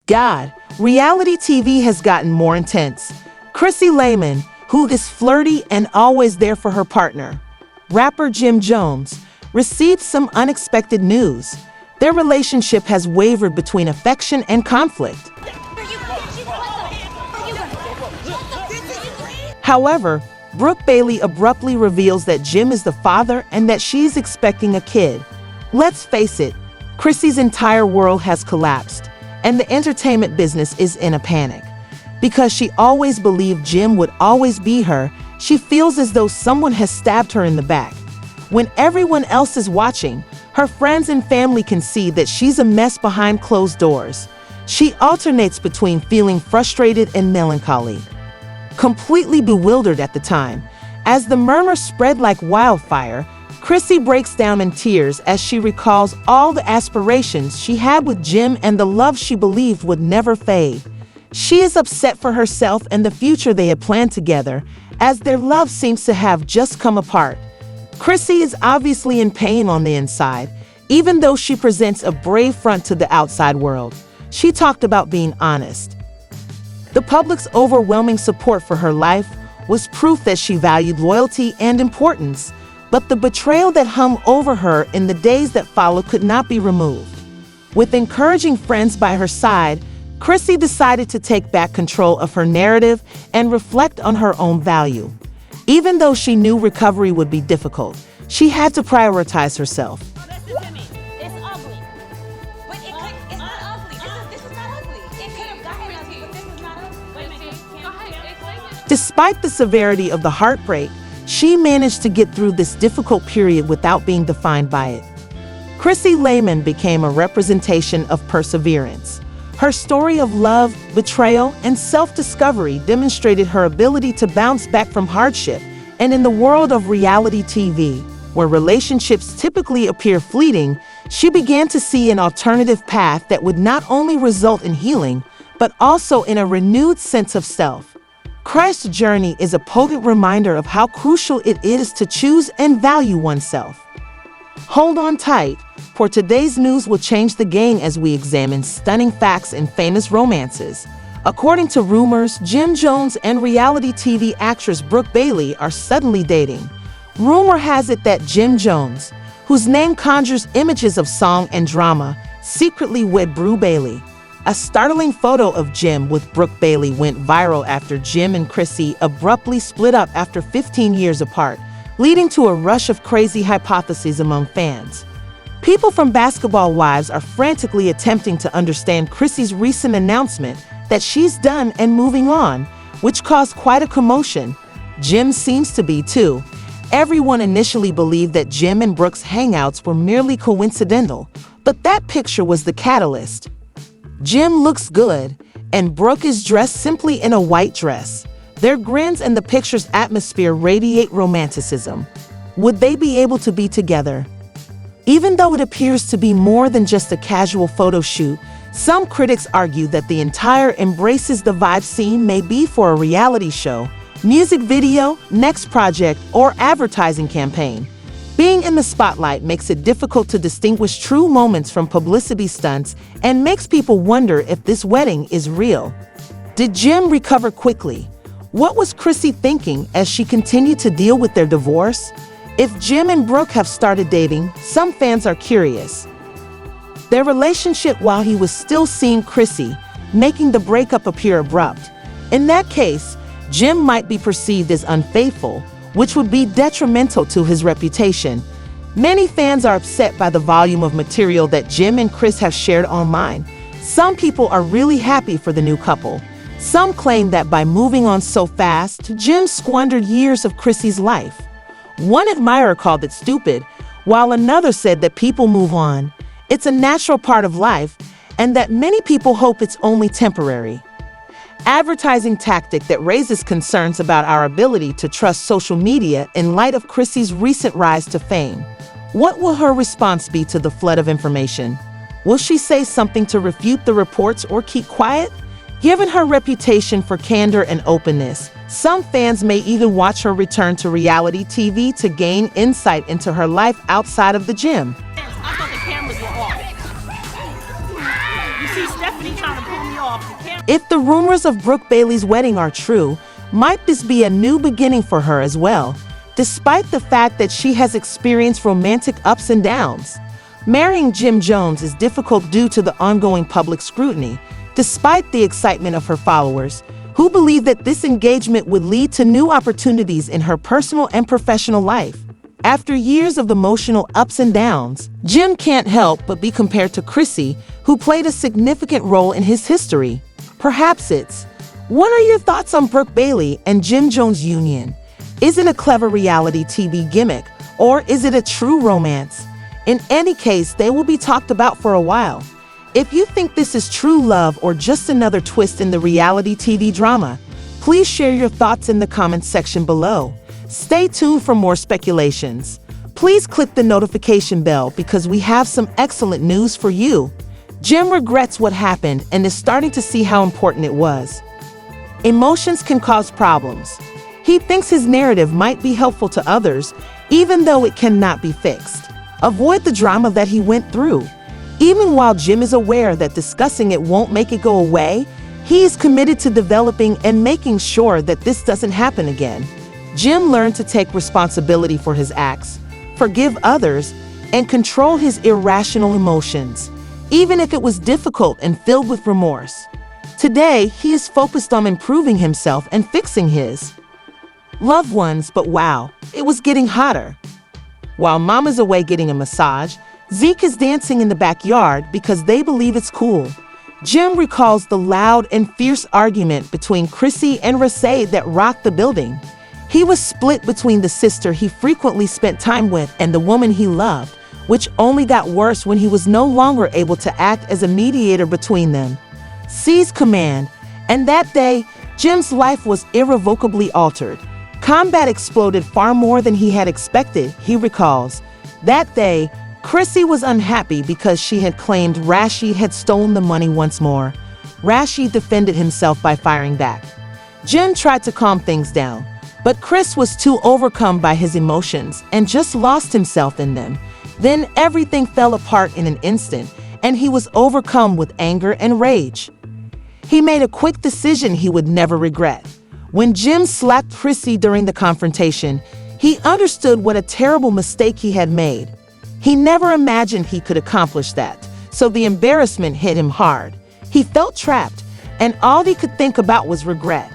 God, reality TV has gotten more intense. Chrissy Layman, who is flirty and always there for her partner, rapper Jim Jones, received some unexpected news. Their relationship has wavered between affection and conflict. However, Brooke Bailey abruptly reveals that Jim is the father and that she's expecting a kid. Let's face it, Chrissy's entire world has collapsed, and the entertainment business is in a panic. Because she always believed Jim would always be her, she feels as though someone has stabbed her in the back. When everyone else is watching, her friends and family can see that she's a mess behind closed doors. She alternates between feeling frustrated and melancholy, completely bewildered at the time. As the murmurs spread like wildfire, Chrissy breaks down in tears as she recalls all the aspirations she had with Jim and the love she believed would never fade. She is upset for herself and the future they had planned together, as their love seems to have just come apart. Chrissy is obviously in pain on the inside, even though she presents a brave front to the outside world. She talked about being honest. The public's overwhelming support for her life was proof that she valued loyalty and importance, but the betrayal that hung over her in the days that followed could not be removed. With encouraging friends by her side, Chrissy decided to take back control of her narrative and reflect on her own value. Even though she knew recovery would be difficult, she had to prioritize herself. Listen to me. It's ugly. But it's not ugly. This is not ugly. It could have gotten ugly, but this is not ugly. Wait a minute. Go ahead. Explain it. Despite the severity of the heartbreak, she managed to get through this difficult period without being defined by it. Chrissy Layman became a representation of perseverance. Her story of love, betrayal, and self-discovery demonstrated her ability to bounce back from hardship. And in the world of reality TV, where relationships typically appear fleeting, she began to see an alternative path that would not only result in healing, but also in a renewed sense of self. Christ's journey is a potent reminder of how crucial it is to choose and value oneself. Hold on tight, for today's news will change the game as we examine stunning facts and famous romances. According to rumors, Jim Jones and reality TV actress Brooke Bailey are suddenly dating. Rumor has it that Jim Jones, whose name conjures images of song and drama, secretly wed Brooke Bailey. A startling photo of Jim with Brooke Bailey went viral after Jim and Chrissy abruptly split up after 15 years apart, leading to a rush of crazy hypotheses among fans. People from Basketball Wives are frantically attempting to understand Chrissy's recent announcement that she's done and moving on, which caused quite a commotion. Jim seems to be too. Everyone initially believed that Jim and Brooke's hangouts were merely coincidental, but that picture was the catalyst. Jim looks good, and Brooke is dressed simply in a white dress. Their grins and the picture's atmosphere radiate romanticism. Would they be able to be together? Even though it appears to be more than just a casual photo shoot, some critics argue that the entire Embraces the Vibe scene may be for a reality show, music video, next project, or advertising campaign. Being in the spotlight makes it difficult to distinguish true moments from publicity stunts and makes people wonder if this wedding is real. Did Jim recover quickly? What was Chrissy thinking as she continued to deal with their divorce? If Jim and Brooke have started dating, some fans are curious. Their relationship while he was still seeing Chrissy, making the breakup appear abrupt. In that case, Jim might be perceived as unfaithful, which would be detrimental to his reputation. Many fans are upset by the volume of material that Jim and Chris have shared online. Some people are really happy for the new couple. Some claim that by moving on so fast, Jim squandered years of Chrissy's life. One admirer called it stupid, while another said that people move on. It's a natural part of life, and that many people hope it's only temporary. Advertising tactic that raises concerns about our ability to trust social media in light of Chrissy's recent rise to fame. What will her response be to the flood of information? Will she say something to refute the reports or keep quiet? Given her reputation for candor and openness, some fans may even watch her return to reality TV to gain insight into her life outside of the gym. I thought the cameras were off. You see Stephanie trying to pull me off. off the camera. If the rumors of Brooke Bailey's wedding are true, might this be a new beginning for her as well, despite the fact that she has experienced romantic ups and downs? Marrying Jim Jones is difficult due to the ongoing public scrutiny, despite the excitement of her followers, who believe that this engagement would lead to new opportunities in her personal and professional life. After years of emotional ups and downs, Jim can't help but be compared to Chrissy, who played a significant role in his history. Perhaps it's, what are your thoughts on Brooke Bailey and Jim Jones' union? Is it a clever reality TV gimmick, or is it a true romance? In any case, they will be talked about for a while. If you think this is true love or just another twist in the reality TV drama, please share your thoughts in the comments section below. Stay tuned for more speculations. Please click the notification bell because we have some excellent news for you. Jim regrets what happened and is starting to see how important it was. Emotions can cause problems. He thinks his narrative might be helpful to others, even though it cannot be fixed. Avoid the drama that he went through. Even while Jim is aware that discussing it won't make it go away, he is committed to developing and making sure that this doesn't happen again. Jim learned to take responsibility for his acts, forgive others, and control his irrational emotions, even if it was difficult and filled with remorse. Today, he is focused on improving himself and fixing his loved ones, but wow, it was getting hotter. While Mama's away getting a massage, Zeke is dancing in the backyard because they believe it's cool. Jim recalls the loud and fierce argument between Chrissy and Rasay that rocked the building. He was split between the sister he frequently spent time with and the woman he loved, which only got worse when he was no longer able to act as a mediator between them. Seized command, and that day, Jim's life was irrevocably altered. Combat exploded far more than he had expected, he recalls. That day, Chrissy was unhappy because she had claimed Rashi had stolen the money once more. Rashi defended himself by firing back. Jim tried to calm things down, but Chris was too overcome by his emotions and just lost himself in them. Then everything fell apart in an instant, and he was overcome with anger and rage. He made a quick decision he would never regret. When Jim slapped Chrissy during the confrontation, he understood what a terrible mistake he had made. He never imagined he could accomplish that, so the embarrassment hit him hard. He felt trapped, and all he could think about was regret.